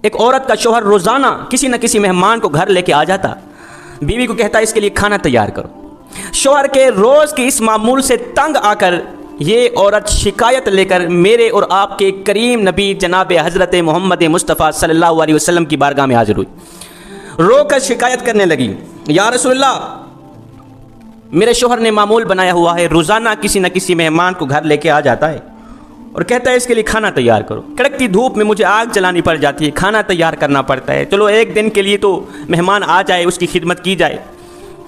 ایک عورت کا شوہر روزانہ کسی نہ کسی مہمان کو گھر لے کے آ جاتا، بیوی کو کہتا اس کے لیے کھانا تیار کرو۔ شوہر کے روز کی اس معمول سے تنگ آ کر یہ عورت شکایت لے کر میرے اور آپ کے کریم نبی جناب حضرت محمد مصطفیٰ صلی اللہ علیہ وسلم کی بارگاہ میں حاضر ہوئی، رو کر شکایت کرنے لگی، یا رسول اللہ، میرے شوہر نے معمول بنایا ہوا ہے، روزانہ کسی نہ کسی مہمان کو گھر لے کے آ جاتا ہے اور کہتا ہے اس کے لیے کھانا تیار کرو۔ کڑکتی دھوپ میں مجھے آگ جلانی پڑ جاتی ہے، کھانا تیار کرنا پڑتا ہے، چلو ایک دن کے لیے تو مہمان آ جائے، اس کی خدمت کی جائے،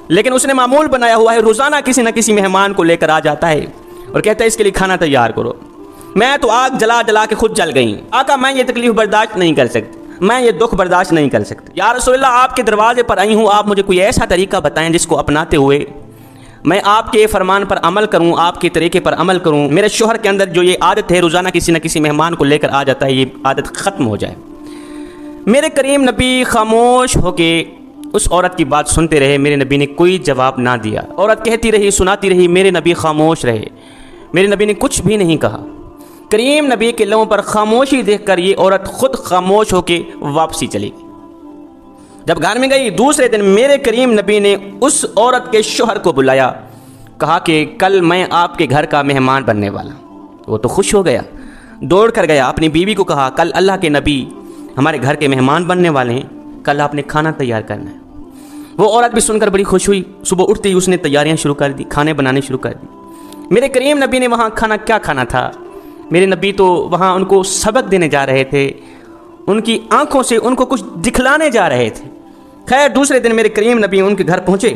لیکن اس نے معمول بنایا ہوا ہے، روزانہ کسی نہ کسی مہمان کو لے کر آ جاتا ہے اور کہتا ہے اس کے لیے کھانا تیار کرو۔ میں تو آگ جلا جلا کے خود جل گئی، آقا میں یہ تکلیف برداشت نہیں کر سکتی، میں یہ دکھ برداشت نہیں کر سکتی، یا رسول اللہ آپ کے دروازے پر آئی ہوں، آپ مجھے کوئی ایسا طریقہ بتائیں جس کو اپناتے ہوئے میں آپ کے فرمان پر عمل کروں، آپ کے طریقے پر عمل کروں، میرے شوہر کے اندر جو یہ عادت ہے روزانہ کسی نہ کسی مہمان کو لے کر آ جاتا ہے، یہ عادت ختم ہو جائے۔ میرے کریم نبی خاموش ہو کے اس عورت کی بات سنتے رہے، میرے نبی نے کوئی جواب نہ دیا۔ عورت کہتی رہی، سناتی رہی، میرے نبی خاموش رہے، میرے نبی نے کچھ بھی نہیں کہا۔ کریم نبی کے لبوں پر خاموشی دیکھ کر یہ عورت خود خاموش ہو کے واپسی چلی گئی۔ جب گھر میں گئی دوسرے دن میرے کریم نبی نے اس عورت کے شوہر کو بلایا، کہا کہ کل میں آپ کے گھر کا مہمان بننے والا ہوں۔ وہ تو خوش ہو گیا، دوڑ کر گیا، اپنی بیوی کو کہا کل اللہ کے نبی ہمارے گھر کے مہمان بننے والے ہیں، کل آپ نے کھانا تیار کرنا ہے۔ وہ عورت بھی سن کر بڑی خوش ہوئی، صبح اٹھتے ہی اس نے تیاریاں شروع کر دی، کھانے بنانے شروع کر دی۔ میرے کریم نبی نے وہاں کھانا کیا کھانا تھا، میرے نبی تو وہاں ان کو سبق دینے جا رہے تھے، ان کی آنکھوں سے ان کو کچھ دکھلانے جا رہے تھے۔ خیر دوسرے دن میرے کریم نبی ان کے گھر پہنچے،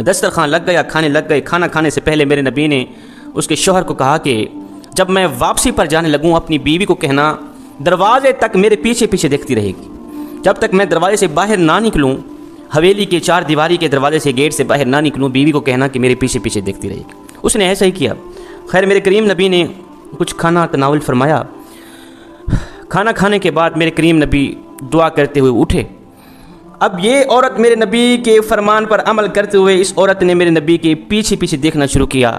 دسترخوان لگ گیا، کھانے لگ گئے۔ کھانا کھانے سے پہلے میرے نبی نے اس کے شوہر کو کہا کہ جب میں واپسی پر جانے لگوں اپنی بیوی کو کہنا دروازے تک میرے پیچھے پیچھے دیکھتی رہے گی، جب تک میں دروازے سے باہر نہ نکلوں، حویلی کے چار دیواری کے دروازے سے گیٹ سے باہر نہ نکلوں، بیوی کو کہنا کہ میرے پیچھے پیچھے دیکھتی رہے گی۔ اس نے ایسا ہی کیا۔ خیر میرے کریم نبی نے کچھ کھانا تناول فرمایا۔ کھانا کھانے کے بعد میرے کریم نبی دعا کرتے ہوئے اٹھے۔ اب یہ عورت میرے نبی کے فرمان پر عمل کرتے ہوئے اس عورت نے میرے نبی کے پیچھے پیچھے دیکھنا شروع کیا۔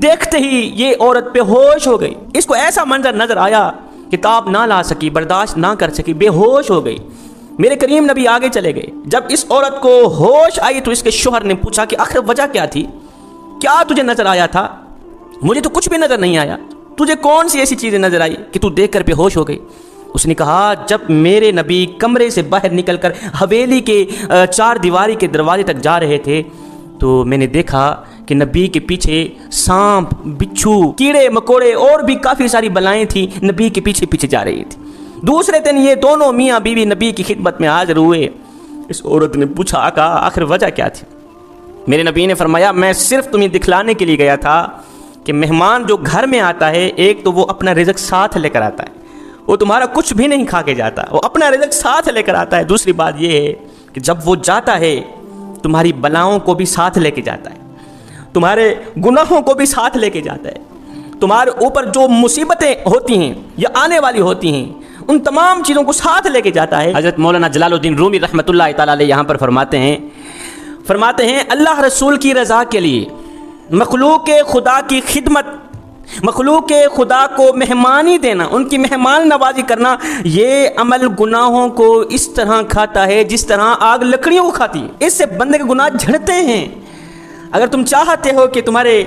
دیکھتے ہی یہ عورت بے ہوش ہو گئی، اس کو ایسا منظر نظر آیا کہ تاب نہ لا سکی، برداشت نہ کر سکی، بے ہوش ہو گئی۔ میرے کریم نبی آگے چلے گئے۔ جب اس عورت کو ہوش آئی تو اس کے شوہر نے پوچھا کہ آخر وجہ کیا تھی، کیا تجھے نظر آیا تھا؟ مجھے تو کچھ بھی نظر نہیں آیا، تجھے کون سی ایسی چیزیں نظر آئی کہ تو دیکھ کر بے ہوش ہو گئی؟ اس نے کہا جب میرے نبی کمرے سے باہر نکل کر حویلی کے چار دیواری کے دروازے تک جا رہے تھے تو میں نے دیکھا کہ نبی کے پیچھے سانپ، بچھو، کیڑے مکوڑے اور بھی کافی ساری بلائیں تھیں، نبی کے پیچھے پیچھے جا رہی تھی۔ دوسرے دن یہ دونوں میاں بیوی نبی کی خدمت میں حاضر ہوئے۔ اس عورت نے پوچھا آقا آخر وجہ کیا تھی؟ میرے نبی نے فرمایا میں صرف تمہیں دکھلانے کے لیے گیا تھا کہ مہمان جو گھر میں آتا ہے ایک تو وہ اپنا رزق ساتھ لے کر آتا ہے، وہ تمہارا کچھ بھی نہیں کھا کے جاتا، وہ اپنا رزق ساتھ لے کر آتا ہے۔ دوسری بات یہ ہے کہ جب وہ جاتا ہے تمہاری بلاؤں کو بھی ساتھ لے کے جاتا ہے، تمہارے گناہوں کو بھی ساتھ لے کے جاتا ہے، تمہارے اوپر جو مصیبتیں ہوتی ہیں یا آنے والی ہوتی ہیں ان تمام چیزوں کو ساتھ لے کے جاتا ہے۔ حضرت مولانا جلال الدین رومی رحمۃ اللہ تعالی علیہ یہاں پر فرماتے ہیں اللہ رسول کی رضا کے لیے مخلوق خدا کی خدمت، مخلوق خدا کو مہمانی دینا، ان کی مہمان نوازی کرنا، یہ عمل گناہوں کو اس طرح کھاتا ہے جس طرح آگ لکڑیوں کو کھاتی ہے۔ اس سے بندے کے گناہ جھڑتے ہیں۔ اگر تم چاہتے ہو کہ تمہارے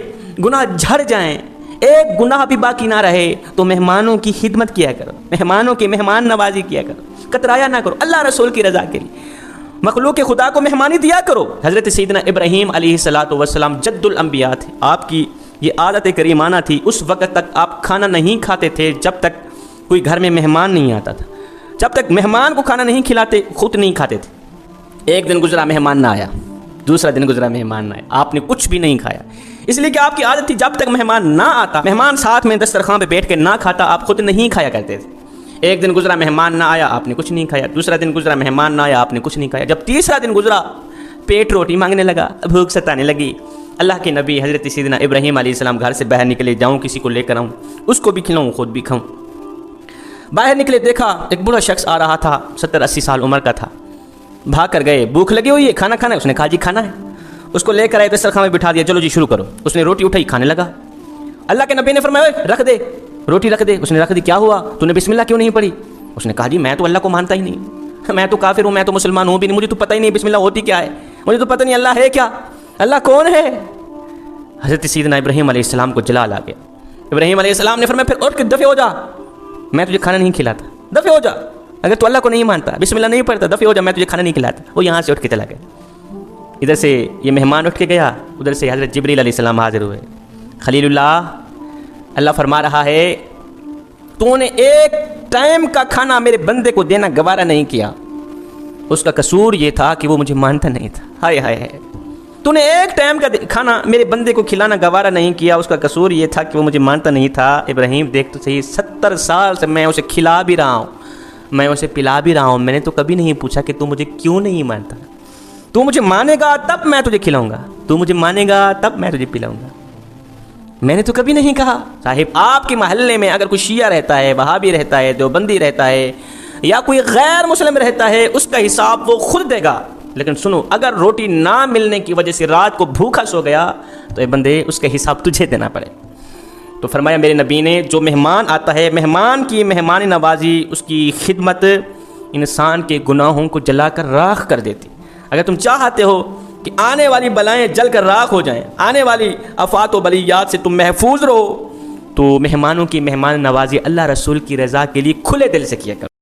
گناہ جھڑ جائیں، ایک گناہ بھی باقی نہ رہے، تو مہمانوں کی خدمت کیا کرو، مہمانوں کی مہمان نوازی کیا کرو، کترایا نہ کرو، اللہ رسول کی رضا کے لیے مخلوق خدا کو مہمانی دیا کرو۔ حضرت سیدنا ابراہیم علیہ السلام جد الانبیاء تھے، آپ کی یہ عادت کریمانہ تھی، اس وقت تک آپ کھانا نہیں کھاتے تھے جب تک کوئی گھر میں مہمان نہیں آتا تھا، جب تک مہمان کو کھانا نہیں کھلاتے خود نہیں کھاتے تھے۔ ایک دن گزرا مہمان نہ آیا، دوسرا دن گزرا مہمان نہ آیا، آپ نے کچھ بھی نہیں کھایا، اس لیے کہ آپ کی عادت تھی جب تک مہمان نہ آتا، مہمان ساتھ میں دسترخوان پہ بیٹھ کے نہ کھاتا، آپ خود نہیں کھایا کرتے تھے۔ ایک دن گزرا مہمان نہ آیا، آپ نے کچھ نہیں کھایا، دوسرا دن گزرا مہمان نہ آیا، آپ نے کچھ نہیں کھایا، جب تیسرا دن گزرا پیٹ روٹی مانگنے لگا، بھوک ستانے لگی۔ اللہ کے نبی حضرت سیدنا ابراہیم علیہ السلام گھر سے باہر نکلے، جاؤں کسی کو لے کر آؤں، اس کو بھی کھلاؤں خود بھی کھاؤں۔ باہر نکلے دیکھا ایک بوڑھا شخص آ رہا تھا، 70-80 سال عمر کا تھا، بھاگ کر گئے، بھوک لگی ہوئی ہے، کھانا کھانا ہے، اس نے کہا جی کھانا ہے، اس کو لے کر آئے دسترخوان میں بٹھا دیا، چلو جی شروع کرو۔ اس نے روٹی اٹھائی، کھانے لگا۔ اللہ کے نبی نے فرمایا رکھ دے، روٹی رکھ دے، اس نے رکھ دی۔ کیا ہوا، تو نے بسم اللہ کیوں نہیں پڑھی؟ اس نے کہا جی میں تو اللہ کو مانتا ہی نہیں، میں تو کافر ہوں، میں تو مسلمان ہوں بھی نہیں، مجھے تو پتہ ہی نہیں بسم اللہ ہوتی کیا ہے، مجھے تو پتہ نہیں اللہ ہے کیا، اللہ کون ہے۔ حضرت سیدنا ابراہیم علیہ السلام کو جلال آ گیا۔ ابراہیم علیہ السلام نے فرمایا پھر اٹھ کے دفع ہو جا، میں تجھے کھانا نہیں کھلاتا، دفع ہو جا، اگر تو اللہ کو نہیں مانتا، بسم اللہ نہیں پڑھتا، دفع ہو جا، میں تجھے کھانا نہیں کھلاتا۔ وہ یہاں سے اٹھ کے چلا گیا۔ ادھر سے یہ مہمان اٹھ کے گیا، ادھر سے حضرت جبریل علیہ السلام حاضر ہوئے۔ خلیل اللہ فرما رہا ہے تو نے ایک ٹائم کا کھانا میرے بندے کو دینا گوارا نہیں کیا، اس کا قصور یہ تھا کہ وہ مجھے مانتا نہیں تھا۔ ہائے ہائے ہائے، تو نے ایک ٹائم کا کھانا میرے بندے کو کھلانا گوارا نہیں کیا، اس کا قصور یہ تھا کہ وہ مجھے مانتا نہیں تھا۔ ابراہیم دیکھ تو صحیح، 70 سال سے میں اسے کھلا بھی رہا ہوں، میں اسے پلا بھی رہا ہوں، میں نے تو کبھی نہیں پوچھا کہ تو مجھے کیوں نہیں مانتا، تو مجھے مانے گا تب میں تجھے کھلاؤں گا، تو مجھے مانے گا تب میں تجھے پلاؤں گا، میں نے تو کبھی نہیں کہا۔ صاحب آپ کے محلے میں اگر کوئی شیعہ رہتا ہے، وہابی رہتا ہے، دیوبندی رہتا ہے، یا کوئی غیر مسلم رہتا ہے، اس کا حساب وہ خود دے گا، لیکن سنو اگر روٹی نہ ملنے کی وجہ سے رات کو بھوکا سو گیا تو اے بندے اس کا حساب تجھے دینا پڑے۔ تو فرمایا میرے نبی نے جو مہمان آتا ہے، مہمان کی مہمان نوازی، اس کی خدمت انسان کے گناہوں کو جلا کر راکھ کر دیتی۔ اگر تم چاہتے ہو کہ آنے والی بلائیں جل کر راکھ ہو جائیں، آنے والی آفات و بلیات سے تم محفوظ رہو، تو مہمانوں کی مہمان نوازی اللہ رسول کی رضا کے لیے کھلے دل سے کیا کرو۔